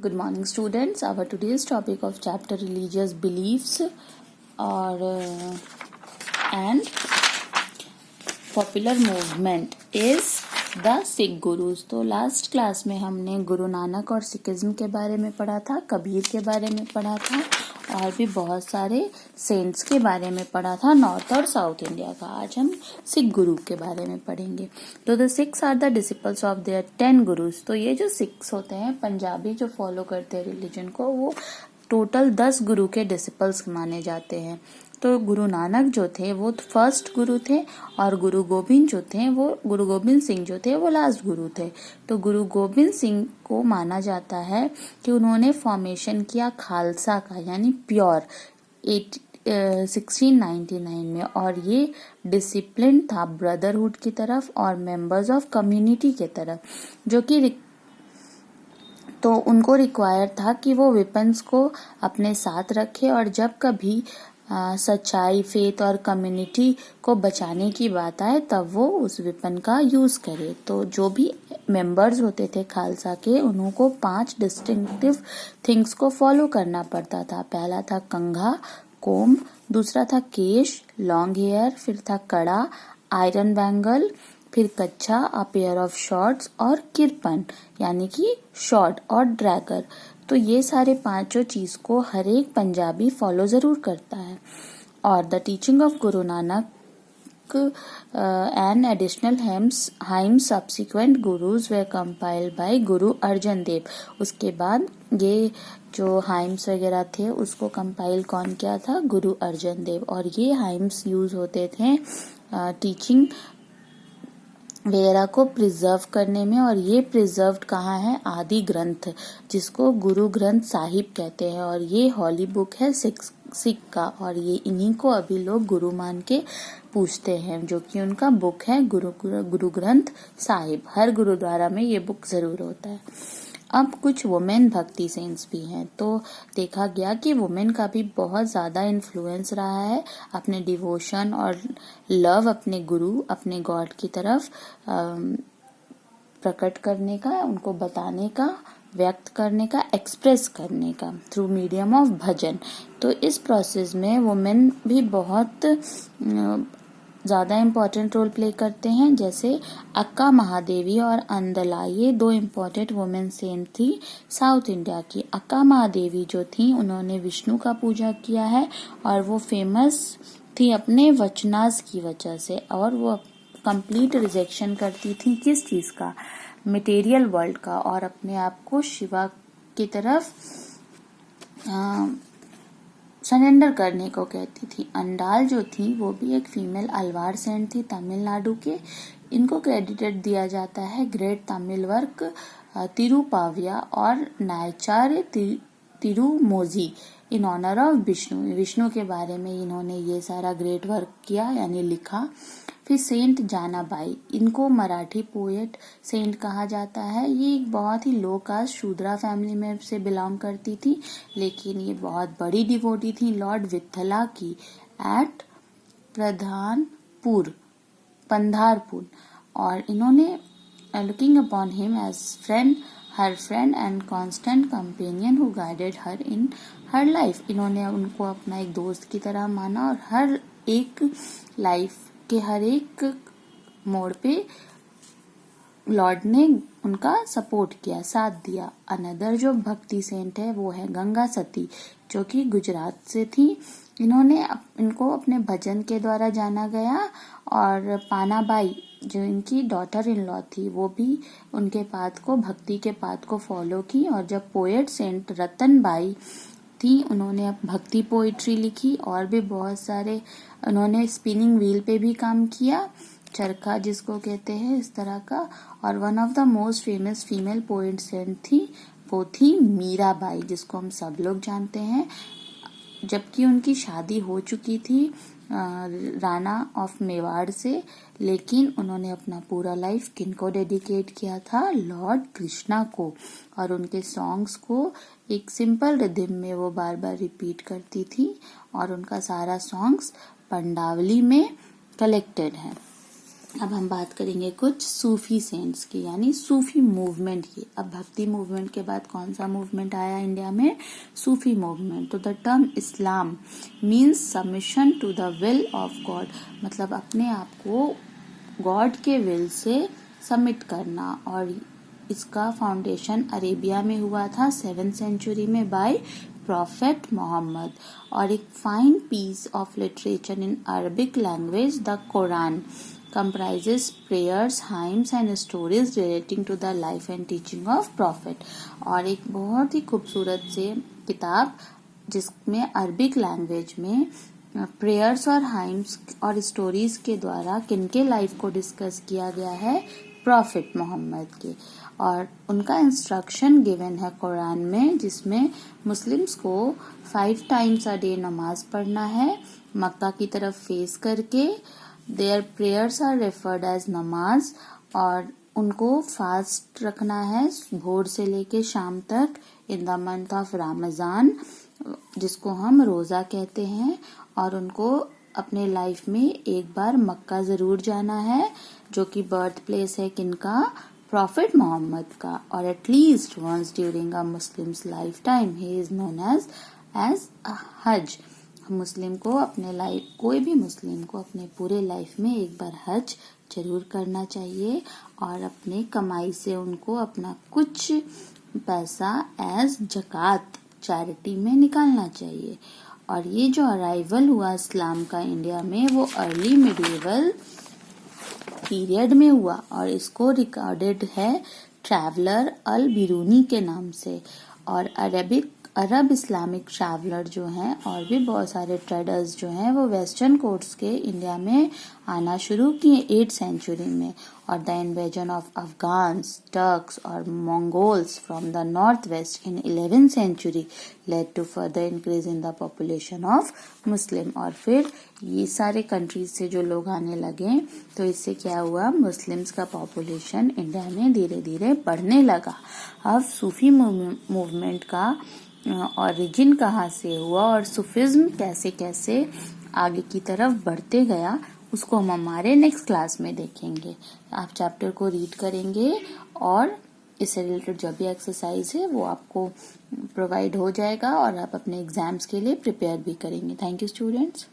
Good morning, students. Our today's topic of chapter religious beliefs and popular movement is the Sikh Gurus. तो last class में हमने गुरु नानक और Sikhism के बारे में पढ़ा था, कबीर के बारे में पढ़ा था और भी बहुत सारे सेंट्स के बारे में पढ़ा था, नॉर्थ और साउथ इंडिया का। आज हम सिख गुरु के बारे में पढ़ेंगे। तो the six are the disciples of their 10 gurus. तो ये जो सिक्स होते हैं, पंजाबी जो फॉलो करते हैं रिलीजन को, वो टोटल 10 गुरु के डिसिपल्स माने जाते हैं। तो गुरु नानक जो थे वो फर्स्ट गुरु थे और गुरु गोबिंद सिंह जो थे वो लास्ट गुरु थे। तो गुरु गोबिंद सिंह को माना जाता है कि उन्होंने फॉर्मेशन किया खालसा का, यानी प्योर 1699 में, और ये डिसिप्लिन था ब्रदरहुड की तरफ और मेंबर्स ऑफ कम्युनिटी के तरफ, जो कि तो उनको रिक्वायर था कि वो वेपन्स को अपने साथ रखे और जब कभी सच्चाई, फेथ और कम्युनिटी को बचाने की बात आए तब वो उस वेपन का यूज करे। तो जो भी मेंबर्स होते थे खालसा के, उनको 5 डिस्टिंक्टिव थिंग्स को फॉलो करना पड़ता था। पहला था कंघा, कोम, दूसरा था केश, लॉन्ग हेयर, फिर था कड़ा, आयरन बैंगल, फिर कच्छा, अ पेयर ऑफ शॉर्ट्स और किरपन यानी कि शॉर्ट और ड्रैगर। तो ये सारे पांचों चीज को हर एक पंजाबी फॉलो जरूर करता है। और the teaching of Guru Nanak and additional hymns subsequent gurus were compiled by Guru Arjan देव। उसके बाद ये जो हाइम्स वगैरह थे उसको कंपाइल कौन किया था? गुरु अर्जन देव। और ये हाइम्स यूज होते थे टीचिंग वगैरह को प्रिजर्व करने में। और ये प्रिजर्व्ड कहाँ है? आदि ग्रंथ, जिसको गुरु ग्रंथ साहिब कहते हैं, और ये हॉली बुक है सिख का, और ये इन्हीं को अभी लोग गुरु मान के पूछते हैं, जो कि उनका बुक है गुरु ग्रंथ साहिब। हर गुरुद्वारा में ये बुक जरूर होता है। अब कुछ वुमेन भक्ति सेंट्स भी हैं। तो देखा गया कि वुमेन का भी बहुत ज्यादा इन्फ्लुएंस रहा है अपने डिवोशन और लव अपने गुरु, अपने गॉड की तरफ प्रकट करने का, उनको बताने का, व्यक्त करने का, एक्सप्रेस करने का थ्रू मीडियम ऑफ भजन। तो इस प्रोसेस में वुमेन भी बहुत ज्यादा इम्पोर्टेंट रोल प्ले करते हैं। जैसे अक्का महादेवी और अंदला, ये 2 इम्पोर्टेंट वुमेन सेंट थी साउथ इंडिया की। अक्का महादेवी जो थी, उन्होंने विष्णु का पूजा किया है और वो फेमस थी अपने वचनास की वजह से, और वो कंप्लीट रिजेक्शन करती थी किस चीज का? मटेरियल वर्ल्ड का, और अपने आप को शिवा की तरफ सरेंडर करने को कहती थी। अंडाल जो थी वो भी एक फीमेल अलवार सेंट थी तमिलनाडु के। इनको क्रेडिटेड दिया जाता है ग्रेट तमिल वर्क तिरुपाविया और नायचार्य तिरुमोजी इन ऑनर ऑफ विष्णु के बारे में इन्होंने ये सारा ग्रेट वर्क किया, यानी लिखा। फिर सेंट जानाबाई, इनको मराठी पोएट सेंट कहा जाता है। ये एक बहुत ही लो कास्ट शूद्रा फैमिली में से बिलोंग करती थी, लेकिन ये बहुत बड़ी डिवोटी थी लॉर्ड विठला की एट पंधारपुर, और इन्होंने looking upon him as her friend and constant companion who guided her in her life. इन्होंने उनको अपना एक दोस्त की तरह माना और हर एक लाइफ के हर एक मोड़ पे लॉर्ड ने उनका सपोर्ट किया, साथ दिया। अनदर जो भक्ति सेंट है वो है गंगा सती, जो कि गुजरात से थी। इनको अपने भजन के द्वारा जाना गया। और पानाबाई जो इनकी डॉटर इन लॉ थी, वो भी उनके पाथ को, भक्ति के पाथ को फॉलो की। और जब पोएट सेंट रतन बाई थी, उन्होंने भक्ति पोइट्री लिखी और भी बहुत सारे, उन्होंने स्पिनिंग व्हील पे भी काम किया, चरखा जिसको कहते हैं, इस तरह का। और one of the most famous female poet saint थी, वो थी मीराबाई, जिसको हम सब लोग जानते हैं। जबकि उनकी शादी हो चुकी थी राणा ऑफ मेवाड़ से, लेकिन उन्होंने अपना पूरा लाइफ किनको डेडिकेट किया था? लॉर्ड कृष्णा को। और उनके सॉन्ग्स को एक सिंपल रिदम में वो बार बार रिपीट करती थी, और उनका सारा सॉन्ग्स पंडावली में कलेक्टेड है। अब हम बात करेंगे कुछ सूफी सेंट्स की, यानी सूफी मूवमेंट की। अब भक्ति मूवमेंट के बाद कौन सा मूवमेंट आया इंडिया में? Sufi movement. तो the term Islam means submission to the will of God, मतलब अपने आप को गॉड के विल से सबमिट करना। और इसका फाउंडेशन अरेबिया में हुआ था 7th सेंचुरी में बाय प्रॉफेट मोहम्मद। और एक fine piece of literature in Arabic language, the Quran comprises prayers, hymns and stories relating to the life and teaching of prophet। और एक बहुत ही खूबसूरत से किताब जिसमें अरबिक लैंग्वेज में प्रेयर्स और हाइम्स और स्टोरीज के द्वारा किनके लाइफ को डिस्कस किया गया है? प्रॉफिट मोहम्मद के। और उनका इंस्ट्रक्शन गिवन है कुरान में, जिसमें मुस्लिम्स को 5 times a day नमाज पढ़ना है मक्का की तरफ फेस करके। Their prayers are referred as नमाज, और उनको फास्ट रखना है भोर से लेके शाम तक in the month of Ramzan, जिसको हम रोजा कहते हैं। और उनको अपने लाइफ में एक बार मक्का जरूर जाना है, जो कि बर्थ प्लेस है किनका? प्रॉफिट मोहम्मद का। और at least once during a Muslim's lifetime he is known as hajj. मुस्लिम को अपने लाइफ, कोई भी मुस्लिम को अपने पूरे लाइफ में एक बार हज जरूर करना चाहिए, और अपने कमाई से उनको अपना कुछ पैसा एज जकात चैरिटी में निकालना चाहिए। और ये जो अराइवल हुआ इस्लाम का इंडिया में, वो अर्ली मिडिएवल पीरियड में हुआ, और इसको रिकॉर्डेड है ट्रैवलर अल बिरूनी के नाम से। और अरब इस्लामिक ट्रैवलर जो हैं और भी बहुत सारे ट्रेडर्स जो हैं, वो वेस्टर्न कोर्ट्स के इंडिया में आना शुरू किए 8th सेंचुरी में। और the invasion of Afghans, Turks और Mongols from the north west in 11th century led to further increase in the population of Muslim. और फिर ये सारे कंट्रीज से जो लोग आने लगे, तो इससे क्या हुआ? मुस्लिम्स का पॉपुलेशन इंडिया में धीरे धीरे बढ़ने लगा। अब सूफी मूवमेंट का ओरिजिन कहाँ से हुआ और सूफिज्म कैसे कैसे आगे की तरफ बढ़ते गया, उसको हम हमारे नेक्स्ट क्लास में देखेंगे। आप चैप्टर को रीड करेंगे और इससे रिलेटेड जो भी एक्सरसाइज है वो आपको प्रोवाइड हो जाएगा, और आप अपने एग्जाम्स के लिए प्रिपेयर भी करेंगे। Thank you students.